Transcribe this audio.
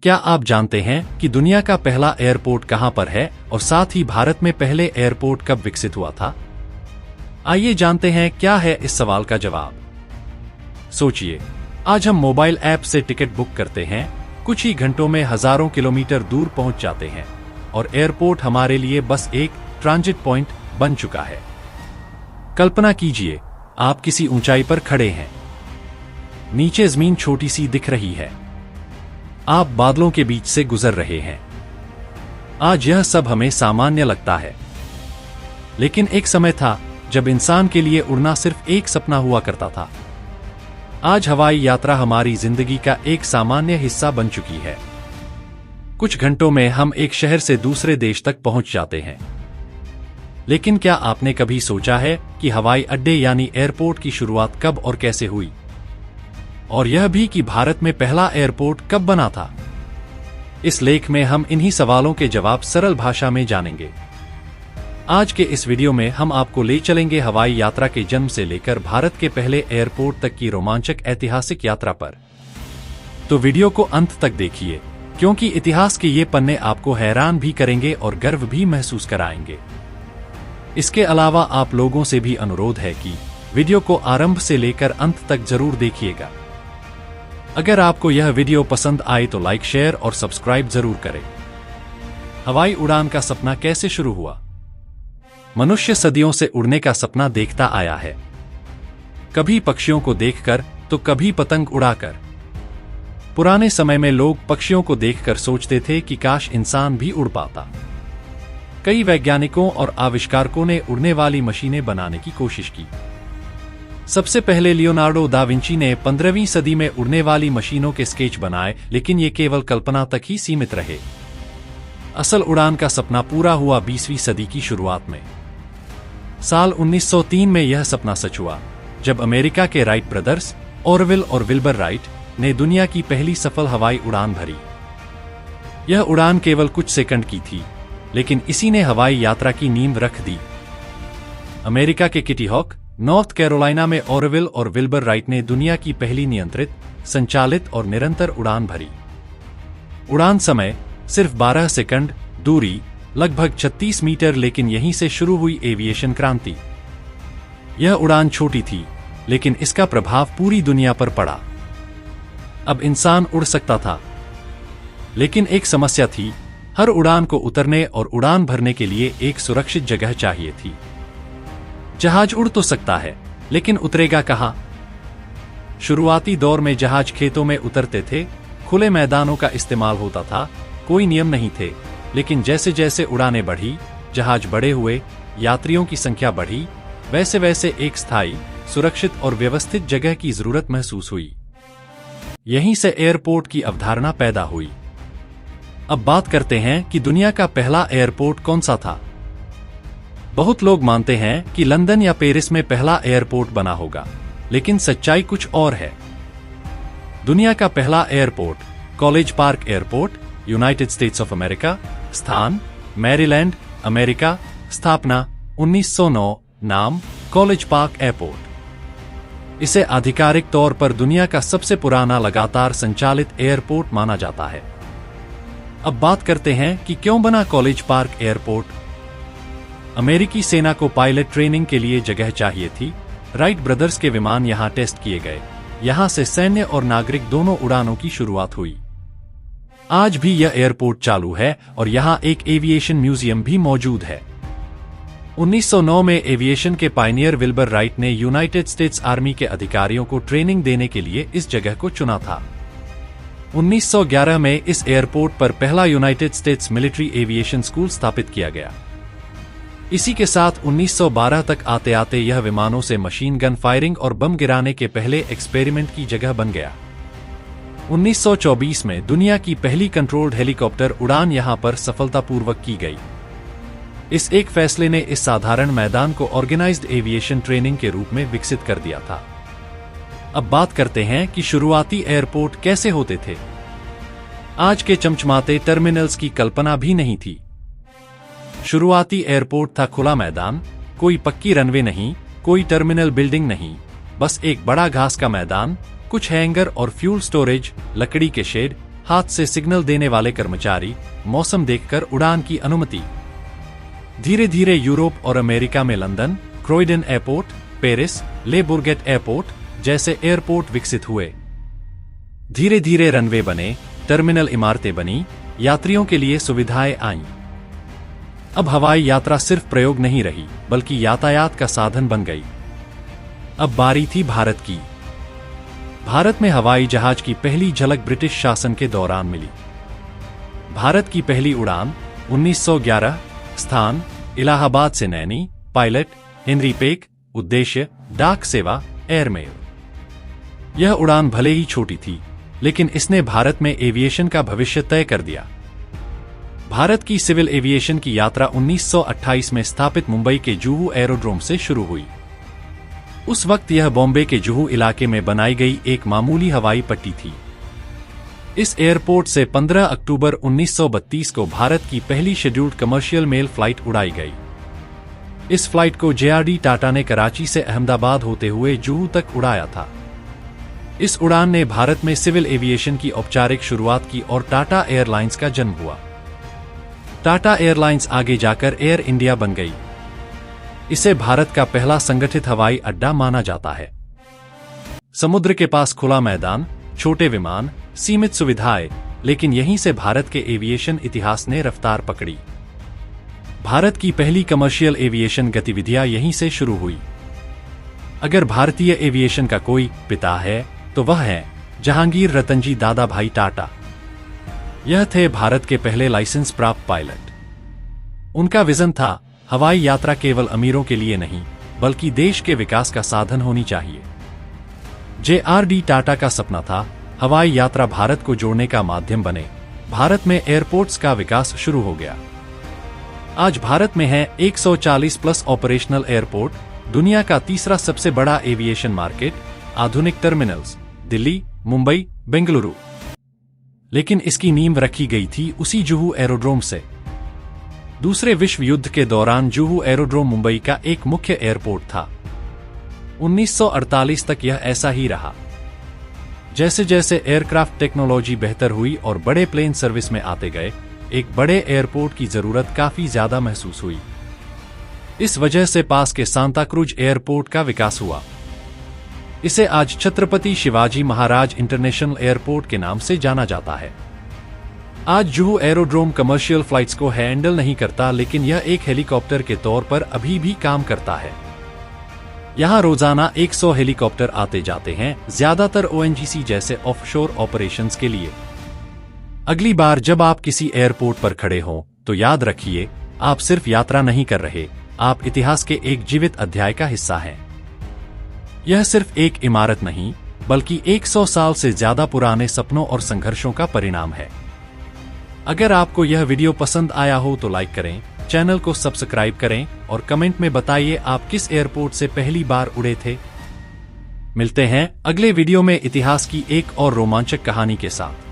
क्या आप जानते हैं कि दुनिया का पहला एयरपोर्ट कहां पर है और साथ ही भारत में पहले एयरपोर्ट कब विकसित हुआ था? आइए जानते हैं क्या है इस सवाल का जवाब। सोचिए, आज हम मोबाइल ऐप से टिकट बुक करते हैं, कुछ ही घंटों में हजारों किलोमीटर दूर पहुंच जाते हैं और एयरपोर्ट हमारे लिए बस एक ट्रांजिट पॉइंट बन चुका है। कल्पना कीजिए, आप किसी ऊंचाई पर खड़े हैं, नीचे जमीन छोटी सी दिख रही है, आप बादलों के बीच से गुजर रहे हैं। आज यह सब हमें सामान्य लगता है, लेकिन एक समय था जब इंसान के लिए उड़ना सिर्फ एक सपना हुआ करता था। आज हवाई यात्रा हमारी जिंदगी का एक सामान्य हिस्सा बन चुकी है। कुछ घंटों में हम एक शहर से दूसरे देश तक पहुंच जाते हैं। लेकिन क्या आपने कभी सोचा है कि हवाई अड्डे यानी एयरपोर्ट की शुरुआत कब और कैसे हुई? और यह भी कि भारत में पहला एयरपोर्ट कब बना था? इस लेख में हम इन्हीं सवालों के जवाब सरल भाषा में जानेंगे। आज के इस वीडियो में हम आपको ले चलेंगे हवाई यात्रा के जन्म से लेकर भारत के पहले एयरपोर्ट तक की रोमांचक ऐतिहासिक यात्रा पर। तो वीडियो को अंत तक देखिए, क्योंकि इतिहास के ये पन्ने आपको हैरान भी करेंगे और गर्व भी महसूस कराएंगे। इसके अलावा आप लोगों से भी अनुरोध है कि वीडियो को आरंभ से लेकर अंत तक जरूर देखिएगा। अगर आपको यह वीडियो पसंद आए तो लाइक, शेयर और सब्सक्राइब जरूर करें। हवाई उड़ान का सपना कैसे शुरू हुआ? मनुष्य सदियों से उड़ने का सपना देखता आया है, कभी पक्षियों को देखकर तो कभी पतंग उड़ाकर। पुराने समय में लोग पक्षियों को देखकर सोचते थे कि काश इंसान भी उड़ पाता। कई वैज्ञानिकों और आविष्कारकों ने उड़ने वाली मशीनें बनाने की कोशिश की। सबसे पहले लियोनार्डो दा विंची ने 15वीं सदी में उड़ने वाली मशीनों के स्केच बनाए, लेकिन ये केवल कल्पना तक ही सीमित रहे। असल उड़ान का सपना पूरा हुआ 20वीं सदी की शुरुआत में। साल 1903 में यह सपना सच हुआ, जब अमेरिका के राइट ब्रदर्स ऑरविल और विल्बर राइट ने दुनिया की पहली सफल हवाई उड़ान भरी। यह उड़ान केवल कुछ सेकंड की थी, लेकिन इसी ने हवाई यात्रा की नींव रख दी। अमेरिका के किटी हॉक, नॉर्थ कैरोलिना में ऑरविल और विल्बर राइट ने दुनिया की पहली नियंत्रित, संचालित और निरंतर उड़ान भरी। उड़ान समय सिर्फ 12 सेकंड, दूरी लगभग 36 मीटर, लेकिन यहीं से शुरू हुई एविएशन क्रांति। यह उड़ान छोटी थी, लेकिन इसका प्रभाव पूरी दुनिया पर पड़ा। अब इंसान उड़ सकता था, लेकिन एक समस्या थी, हर उड़ान को उतरने और उड़ान भरने के लिए एक सुरक्षित जगह चाहिए थी। जहाज उड़ तो सकता है, लेकिन उतरेगा कहां? शुरुआती दौर में जहाज खेतों में उतरते थे, खुले मैदानों का इस्तेमाल होता था, कोई नियम नहीं थे। लेकिन जैसे जैसे उड़ानें बढ़ी, जहाज बड़े हुए, यात्रियों की संख्या बढ़ी, वैसे वैसे एक स्थायी, सुरक्षित और व्यवस्थित जगह की जरूरत महसूस हुई। यहीं से एयरपोर्ट की अवधारणा पैदा हुई। अब बात करते हैं कि दुनिया का पहला एयरपोर्ट कौन सा था। बहुत लोग मानते हैं कि लंदन या पेरिस में पहला एयरपोर्ट बना होगा, लेकिन सच्चाई कुछ और है। दुनिया का पहला airport college park airport, United states of America, स्थान मैरीलैंड, अमेरिका, स्थापना 1909, नाम कॉलेज पार्क एयरपोर्ट। इसे आधिकारिक तौर पर दुनिया का सबसे पुराना लगातार संचालित एयरपोर्ट माना जाता है। अब बात करते हैं कि क्यों बना कॉलेज पार्क एयरपोर्ट। अमेरिकी सेना को पायलट ट्रेनिंग के लिए जगह चाहिए थी। राइट ब्रदर्स के विमान यहां टेस्ट किए गए। यहां से सैन्य और नागरिक दोनों उड़ानों की शुरुआत हुई। आज भी यह एयरपोर्ट चालू है और यहां एक एविएशन म्यूजियम भी मौजूद है। 1909 में एविएशन के पायनियर विल्बर राइट ने यूनाइटेड स्टेट्स आर्मी के अधिकारियों को ट्रेनिंग देने के लिए इस जगह को चुना था। 1911 में इस एयरपोर्ट पर पहला United states military aviation school स्थापित किया गया। इसी के साथ 1912 तक आते आते यह विमानों से मशीन गन फायरिंग और बम गिराने के पहले एक्सपेरिमेंट की जगह बन गया। 1924 में दुनिया की पहली कंट्रोल्ड हेलीकॉप्टर उड़ान यहां पर सफलतापूर्वक की गई। इस एक फैसले ने इस साधारण मैदान को ऑर्गेनाइज्ड एविएशन ट्रेनिंग के रूप में विकसित कर दिया था। अब बात करते हैं कि शुरुआती एयरपोर्ट कैसे होते थे। आज के चमचमाते टर्मिनल्स की कल्पना भी नहीं थी। शुरुआती एयरपोर्ट था खुला मैदान, कोई पक्की रनवे नहीं, कोई टर्मिनल बिल्डिंग नहीं, बस एक बड़ा घास का मैदान, कुछ हैंगर और फ्यूल स्टोरेज, लकड़ी के शेड, हाथ से सिग्नल देने वाले कर्मचारी, मौसम देखकर उड़ान की अनुमति। धीरे धीरे यूरोप और अमेरिका में लंदन, क्रोइडन एयरपोर्ट, पेरिस, ले बोर्गेट एयरपोर्ट जैसे एयरपोर्ट विकसित हुए। धीरे धीरे रनवे बने, टर्मिनल इमारतें बनी, यात्रियों के लिए सुविधाएं आईं। अब हवाई यात्रा सिर्फ प्रयोग नहीं रही, बल्कि यातायात का साधन बन गई। अब बारी थी भारत की। भारत में हवाई जहाज की पहली झलक ब्रिटिश शासन के दौरान मिली। भारत की पहली उड़ान 1911, स्थान इलाहाबाद से नैनी, पायलट हेनरी पेक, उद्देश्य डाक सेवा, एयरमेल। यह उड़ान भले ही छोटी थी, लेकिन इसने भारत में एविएशन का भविष्य तय कर दिया। भारत की सिविल एविएशन की यात्रा 1928 में स्थापित मुंबई के जुहू एरोड्रोम से शुरू हुई। उस वक्त यह बॉम्बे के जुहू इलाके में बनाई गई एक मामूली हवाई पट्टी थी। इस एयरपोर्ट से 15 अक्टूबर 1932 को भारत की पहली शेड्यूल्ड कमर्शियल मेल फ्लाइट उड़ाई गई। इस फ्लाइट को JRD टाटा ने कराची से अहमदाबाद होते हुए जुहू तक उड़ाया था। इस उड़ान ने भारत में सिविल एविएशन की औपचारिक शुरुआत की और टाटा एयरलाइंस का जन्म हुआ। टाटा एयरलाइंस आगे जाकर एयर इंडिया बन गई। इसे भारत का पहला संगठित हवाई अड्डा माना जाता है। समुद्र के पास खुला मैदान, छोटे विमान, सीमित सुविधाएं, लेकिन यहीं से भारत के एविएशन इतिहास ने रफ्तार पकड़ी। भारत की पहली कमर्शियल एविएशन गतिविधियां यहीं से शुरू हुई। अगर भारतीय एविएशन का कोई पिता है तो वह है जहांगीर रतनजी दादाभाई टाटा। यह थे भारत के पहले लाइसेंस प्राप्त पायलट। उनका विजन था हवाई यात्रा केवल अमीरों के लिए नहीं, बल्कि देश के विकास का साधन होनी चाहिए। JRD टाटा का सपना था हवाई यात्रा भारत को जोड़ने का माध्यम बने। भारत में एयरपोर्ट्स का विकास शुरू हो गया। आज भारत में है 140 प्लस ऑपरेशनल एयरपोर्ट, दुनिया का तीसरा सबसे बड़ा एविएशन मार्केट, आधुनिक टर्मिनल्स दिल्ली, मुंबई, बेंगलुरु। लेकिन इसकी नींव रखी गई थी उसी जुहू एरोड्रोम से। दूसरे विश्व युद्ध के दौरान जुहू एरोड्रोम मुंबई का एक मुख्य एयरपोर्ट था। 1948 तक यह ऐसा ही रहा। जैसे जैसे एयरक्राफ्ट टेक्नोलॉजी बेहतर हुई और बड़े प्लेन सर्विस में आते गए, एक बड़े एयरपोर्ट की जरूरत काफी ज्यादा महसूस हुई। इस वजह से पास के सांता क्रूज एयरपोर्ट का विकास हुआ। इसे आज छत्रपति शिवाजी महाराज इंटरनेशनल एयरपोर्ट के नाम से जाना जाता है। आज जुहू एरोड्रोम कमर्शियल फ्लाइट्स को हैंडल नहीं करता, लेकिन यह एक हेलीकॉप्टर के तौर पर अभी भी काम करता है। यहां रोजाना 100 हेलीकॉप्टर आते जाते हैं, ज्यादातर ONGC जैसे ऑफशोर ऑपरेशंस के लिए। अगली बार जब आप किसी एयरपोर्ट पर खड़े हों, तो याद रखिए, आप सिर्फ यात्रा नहीं कर रहे, आप इतिहास के एक जीवित अध्याय का हिस्सा हैं। यह सिर्फ एक इमारत नहीं, बल्कि 100 साल से ज्यादा पुराने सपनों और संघर्षों का परिणाम है। अगर आपको यह वीडियो पसंद आया हो तो लाइक करें, चैनल को सब्सक्राइब करें और कमेंट में बताइए आप किस एयरपोर्ट से पहली बार उड़े थे। मिलते हैं अगले वीडियो में इतिहास की एक और रोमांचक कहानी के साथ।